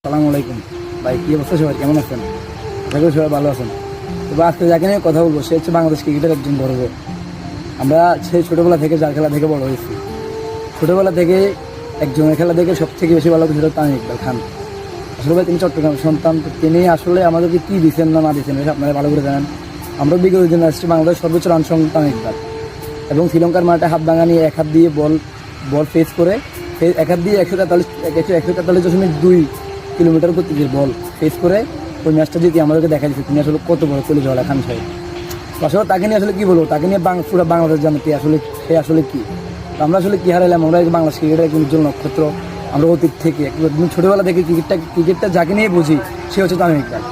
আসসালামু আলাইকুম ভাই, কি অবস্থা? সবাই কেমন আছেন? আশা করি সবাই ভালো আছেন। তবে আজকে যাকে নিয়ে কথা বলবো সে হচ্ছে বাংলাদেশ ক্রিকেটের একজন গর্ব। আমরা সেই ছোটোবেলা থেকে যার খেলা দেখে বড় হয়েছি, ছোটোবেলা থেকে একজনের খেলা দেখে সবথেকে বেশি ভালো সেটা তামিম ইকবাল খান। আসলে ভাই তিনি চট্টগ্রাম সন্তান, তো তিনি আসলে আমাদেরকে কী দিচ্ছেন না দিচ্ছেন এটা আপনারা ভালো করে জানেন। আমরা বিগত দিনে আসছি বাংলাদেশ সর্বোচ্চ রান সংখ্যা তামিম ইকবাল, এবং শ্রীলঙ্কার মাঠে হাত ভাঙা নিয়ে এক হাত দিয়ে বল ফেস করে এক হাত দিয়ে 143.2 কিলোমিটার গতির বল ফেস করে ওই ম্যাচটা যদি আমাদেরকে দেখা দিচ্ছে তিনি আসলে কত বড় চলে যাওয়া খান সাহেব। আসলে তাকে নিয়ে আসলে কী বলবো, তাকে নিয়ে পুরো বাংলাদেশ জানে সে আসলে কী। আমরা আসলে কী হারাইলাম, আমরা বাংলাদেশ ক্রিকেটের একজন উজ্জ্বল নক্ষত্র। আমরা অতীত থেকে একদম ছোটোবেলা থেকে ক্রিকেটটা যাকে নিয়ে বুঝি সে হচ্ছে তামিম ইকবাল।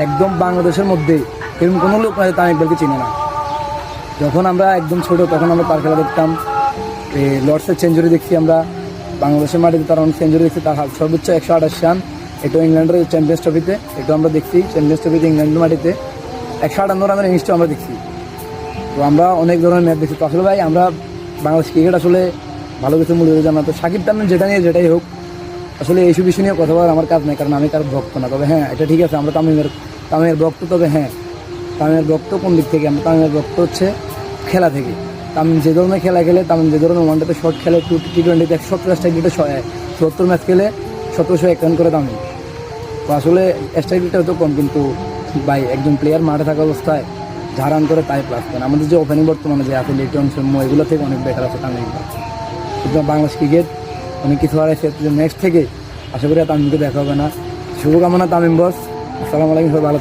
একদম বাংলাদেশের মধ্যে এরকম কোনো লোক নাই তামিম ইকবালকে চিনে না। যখন আমরা একদম ছোটো তখন আমরা তার খেলা দেখতাম, লর্ডসের সেঞ্চুরি দেখছি আমরা, বাংলাদেশের মাটিতে তার অনেক সেঞ্চুরি দেখছি, তার সর্বোচ্চ 128 রান। এটা ইংল্যান্ডের চ্যাম্পিয়ন্স ট্রফিতে, এটা আমরা দেখছি চ্যাম্পিয়ন্স ট্রফিতে ইংল্যান্ডের মাটিতে 158 রানের ইনিংসটা আমরা দেখছি। তো আমরা অনেক ধরনের ম্যাচ দেখছি। তো আসলে ভাই আমরা বাংলাদেশ ক্রিকেট আসলে ভালো কিছু মূল্য জানা। তো সাকিব তামিম যেটা নিয়ে যেটাই হোক, আসলে এইসব বিষয় নিয়ে কথা বলার আমার কাজ নেই, কারণ আমি কারো ভক্ত না। তবে হ্যাঁ, এটা ঠিক আছে আমরা তামিমের ভক্ত। তবে হ্যাঁ, তামিমের ভক্ত কোন দিক থেকে? আমরা তামিমের ভক্ত হচ্ছে খেলা থেকে। তামিম যে ধরনের খেলা খেলে, তামিম যে ধরনের ওয়ানডেতে শট খেলে, T20-তে 117 স্ট্রাইক রেটে 70 ম্যাচ খেলে 1701 রান করে তামিম। তো আসলে স্ট্রাইক রেটটা হয়তো কম, কিন্তু ভাই একজন প্লেয়ার মাঠে থাকা অবস্থায় যা রান করে তাই প্লাস দেন। আমাদের যে ওপেনিং বর্তমানে যে আছে লিটন, সৌম্য, এগুলো থেকে অনেক বেটার আছে তামিম। কিন্তু বাংলাদেশ ক্রিকেট অনেক কিছু হারাইছে। নেক্সট থেকে আশা করি তামিমকে দেখা হবে না। শুভকামনা তামিম বস। আসসালামু আলাইকুম, সবাই ভালো।